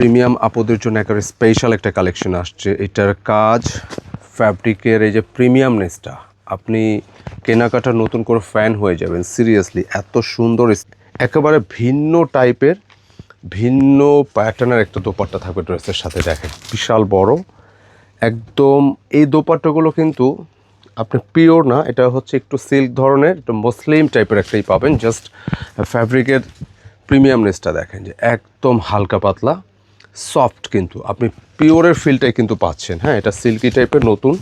Premium আপুদের জন্য একেবারে স্পেশাল একটা কালেকশন আসছে। এটার কাজ ফ্যাব্রিকের এই যে প্রিমিয়ামনেসটা, আপনি কেনাকাটা নতুন করে ফ্যান হয়ে যাবেন। সিরিয়াসলি এত সুন্দর, একেবারে ভিন্ন টাইপের, ভিন্ন প্যাটার্নের একটা দোপাট্টা থাকবে ড্রেসের সাথে। দেখেন বিশাল বড় একদম। এই দোপাট্টাগুলো কিন্তু আপনি পিওর না, এটা হচ্ছে একটু সিল্ক ধরনের, একটু মুসলিম টাইপের একটাই পাবেন। জাস্ট ফ্যাব্রিকের প্রিমিয়ামনেসটা দেখেন যে একদম হালকা পাতলা সফট, কিন্তু আপনি পিওরের ফিলটাই কিন্তু পাচ্ছেন। হ্যাঁ, এটা সিল্কি টাইপের নতুন,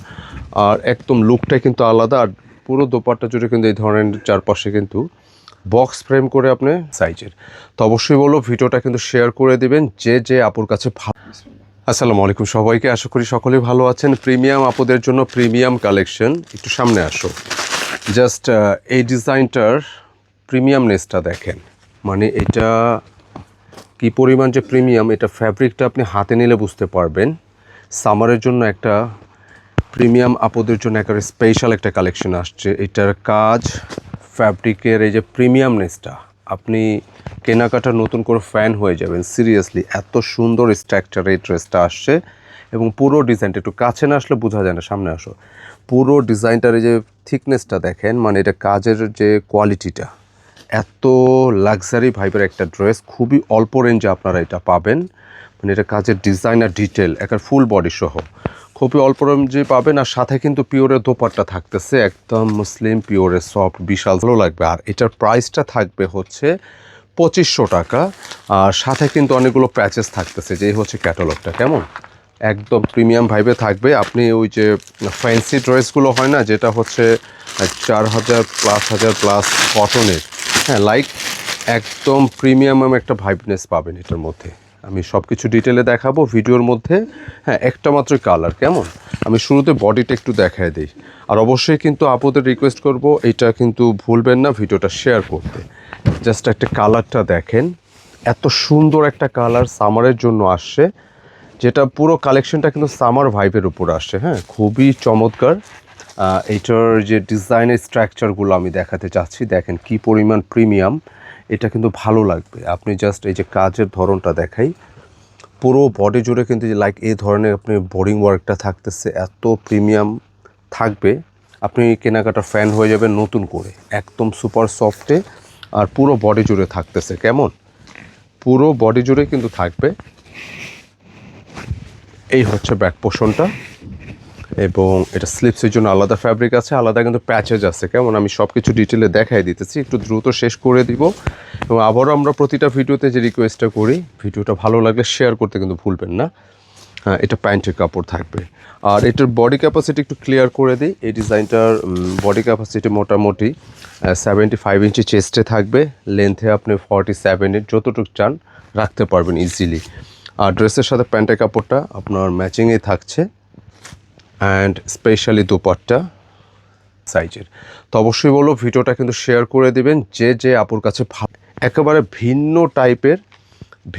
আর একদম লুকটাই কিন্তু আলাদা। আর পুরো দোপাট্টা জুড়ে কিন্তু এই ধরনের চারপাশে কিন্তু বক্স ফ্রেম করে আপনি সাইজের। তো অবশ্যই বলবো ভিডিওটা কিন্তু শেয়ার করে দিবেন যে আপুর কাছে ভালো। আসসালামু আলাইকুম সবাইকে, আশা করি সকলেই ভালো আছেন। প্রিমিয়াম আপুদের জন্য প্রিমিয়াম কালেকশন, একটু সামনে আসো। জাস্ট এই ডিজাইনটার প্রিমিয়ামনেসটা দেখেন, মানে এটা কি পরিমাণ যে প্রিমিয়াম, এটা ফ্যাব্রিকটা আপনি হাতে নিলে বুঝতে পারবেন। সামারের জন্য একটা প্রিমিয়াম আপুদের জন্য একেবারে স্পেশাল একটা কালেকশন আসছে। এটার কাজ ফ্যাব্রিকের এই যে প্রিমিয়ামনেসটা, আপনি কেনাকাটা নতুন করে ফ্যান হয়ে যাবেন। সিরিয়াসলি এত সুন্দর স্ট্রাকচার এই ড্রেসটা আসছে, এবং পুরো ডিজাইনটা একটু কাছে না আসলে বোঝা যায় না, সামনে আসো। পুরো ডিজাইনটার এই যে থিকনেসটা দেখেন, মানে এটা কাজের যে কোয়ালিটিটা, এত লাক্সারি ভাইবের একটা ড্রেস। খুবই অল্প রেঞ্জে আপনারা এটা পাবেন। মানে এটা কাজের ডিজাইন আর ডিটেল একের ফুল বডি সহ খুবই অল্প রেঞ্জে পাবেন। আর সাথে কিন্তু পিওরের দোপাট্টা থাকতেছে, একদম মুসলিম পিওরের সফট, বিশাল ভালো লাগবে। আর এটার প্রাইসটা থাকবে হচ্ছে 2500 টাকা। আর সাথে কিন্তু অনেকগুলো প্যাচেস থাকতেছে, যেই হচ্ছে ক্যাটালগটা কেমন একদম প্রিমিয়াম ভাইবে থাকবে। আপনি ওই যে ফ্যান্সি ড্রেসগুলো হয় না, যেটা হচ্ছে 4000 প্লাস হাজার প্লাস কটনের, হ্যাঁ, লাইক একদম প্রিমিয়াম একটা ভাইবনেস পাবেন এটার মধ্যে। আমি সব কিছু ডিটেলে দেখাবো ভিডিওর মধ্যে। হ্যাঁ, একটা মাত্র কালার কেমন। আমি শুরুতে বডিটা একটু দেখায় দিই। আর অবশ্যই কিন্তু আপুদের রিকোয়েস্ট করব, এটা কিন্তু ভুলবেন না ভিডিওটা শেয়ার করতে। জাস্ট একটা কালারটা দেখেন, এত সুন্দর একটা কালার সামারের জন্য আসছে, যেটা পুরো কালেকশনটা কিন্তু সামার ভাইবের উপর আসছে। হ্যাঁ, খুবই চমৎকার। এইটার যে ডিজাইনের স্ট্রাকচারগুলো আমি দেখাতে চাচ্ছি, দেখেন কি পরিমাণ প্রিমিয়াম। এটা কিন্তু ভালো লাগবে। আপনি জাস্ট এই যে কাজের ধরনটা দেখাই, পুরো বডি জুড়ে কিন্তু যে লাইক এই ধরনের আপনি বোরিং ওয়ার্কটা থাকতেছে, এত প্রিমিয়াম থাকবে। আপনি কেনাকাটা ফ্যান হয়ে যাবেন নতুন করে, একদম সুপার সফটে। আর পুরো বডি জুড়ে থাকতেছে কেমন, পুরো বডি জুড়ে কিন্তু থাকবে। এই হচ্ছে ব্যাক পোর্শনটা, এবং এটা স্লিপসের জন্য আলাদা ফ্যাব্রিক আছে, আলাদা কিন্তু প্যাচেজ আছে কেমন। আমি সব কিছু ডিটেলে দেখাই দিতেছি, একটু দ্রুত শেষ করে দিব। এবং আবারও আমরা প্রতিটা ভিডিওতে যে রিকোয়েস্টটা করি, ভিডিওটা ভালো লাগলে শেয়ার করতে কিন্তু ভুলবেন না। হ্যাঁ, এটা প্যান্টের কাপড় থাকবে। আর এটার বডি ক্যাপাসিটি একটু ক্লিয়ার করে দিই। এই ডিজাইনটার বডি ক্যাপাসিটি মোটামুটি 75 ইঞ্চি চেস্টে থাকবে, লেন্থে আপনি 47 যতটুকু চান রাখতে পারবেন ইজিলি। আর ড্রেসের সাথে প্যান্টের কাপড়টা আপনার ম্যাচিংয়ে থাকছে, অ্যান্ড স্পেশালি দোপাট্টা সাইজের। তো অবশ্যই বলবো ভিডিওটা কিন্তু শেয়ার করে দিবেন যে আপুর কাছে ভালো। একেবারে ভিন্ন টাইপের,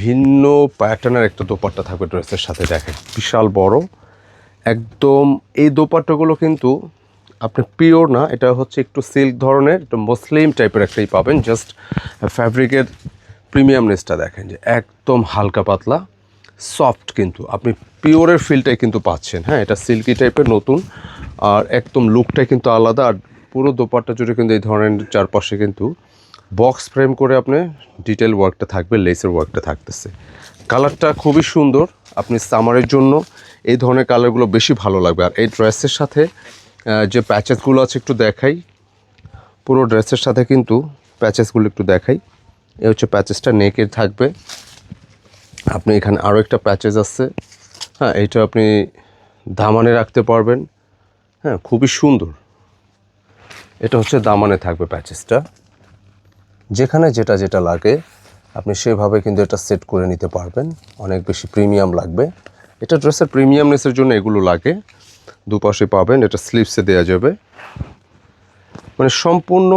ভিন্ন প্যাটার্নের একটা দোপাট্টা থাকবে ড্রেসের সাথে। দেখেন বিশাল বড় একদম। এই দোপাট্টাগুলো কিন্তু আপনি পিওর না, এটা হচ্ছে একটু সিল্ক ধরনের, একটু মুসলিম টাইপের একটাই পাবেন। জাস্ট ফ্যাব্রিকের প্রিমিয়ামনেসটা দেখেন যে একদম হালকা পাতলা সফট, কিন্তু আপনি পিওরের ফিলটাই কিন্তু পাচ্ছেন। হ্যাঁ, এটা সিল্কি টাইপের নতুন, আর একদম লুকটাই কিন্তু আলাদা। আর পুরো দোপাট্টা জুড়ে কিন্তু এই ধরনের চারপাশে কিন্তু বক্স ফ্রেম করে আপনি ডিটেল ওয়ার্কটা থাকবে, লেসের ওয়ার্কটা থাকতেছে। কালারটা খুবই সুন্দর। আপনি সামারের জন্য এই ধরনের কালারগুলো বেশি ভালো লাগবে। আর এই ড্রেসের সাথে যে প্যাচেসগুলো আছে একটু দেখাই, পুরো ড্রেসের সাথে কিন্তু প্যাচেসগুলো একটু দেখাই। এই হচ্ছে প্যাচেসটা, নেকের থাকবে। আপনি এখানে আরও একটা প্যাচেস আছে, হ্যাঁ, এইটা আপনি দামানে রাখতে পারবেন। হ্যাঁ, খুবই সুন্দর। এটা হচ্ছে দামানে থাকবে প্যাচেসটা, যেখানে যেটা যেটা লাগে আপনি সেভাবে কিন্তু এটা সেট করে নিতে পারবেন। অনেক বেশি প্রিমিয়াম লাগবে। এটা ড্রেসের প্রিমিয়ামনেসের জন্য এগুলো লাগে। দুপাশে পাবেন, এটা স্লিভসে দেওয়া যাবে। মানে সম্পূর্ণ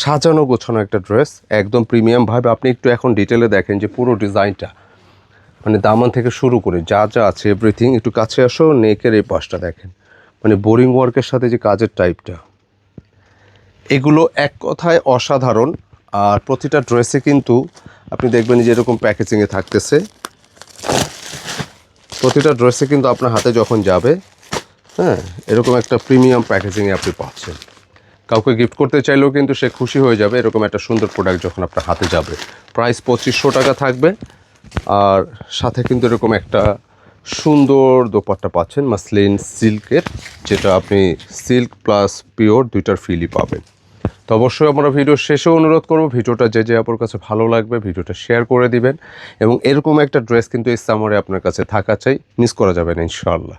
সাজানো গোছানো একটা ড্রেস, একদম প্রিমিয়াম ভাবে। আপনি একটু এখন ডিটেলে দেখেন যে পুরো ডিজাইনটা, মানে দামান থেকে শুরু করে যা যা আছে এভরিথিং। একটু কাছে আসো, নেকের এই পাশটা দেখেন, মানে বোরিং ওয়ার্কের সাথে যে কাজের টাইপটা, এগুলো এক কথায় অসাধারণ। আর প্রতিটা ড্রেসে কিন্তু আপনি দেখবেন যে এরকম প্যাকেজিংয়ে থাকতেছে, প্রতিটা ড্রেসে কিন্তু আপনার হাতে যখন যাবে, হ্যাঁ, এরকম একটা প্রিমিয়াম প্যাকেজিংয়ে আপনি পাচ্ছেন। কাউকে গিফট করতে চাইলেও কিন্তু সে খুশি হয়ে যাবে এরকম একটা সুন্দর প্রোডাক্ট যখন আপনার হাতে যাবে। প্রাইস 2500 টাকা থাকবে, আর সাথে কিন্তু এরকম একটা সুন্দর দোপাট্টা পাচ্ছেন মাসলিন সিল্কের, যেটা আপনি সিল্ক প্লাস পিওর দুইটার ফিলই পাবেন। তো অবশ্যই আমরা ভিডিও শেষেও অনুরোধ করব, ভিডিওটা যে আপুর কাছে ভালো লাগবে ভিডিওটা শেয়ার করে দিবেন, এবং এরকম একটা ড্রেস কিন্তু এই সামারে আপনার কাছে থাকা চাই, মিস করা যাবে না ইনশাআল্লাহ।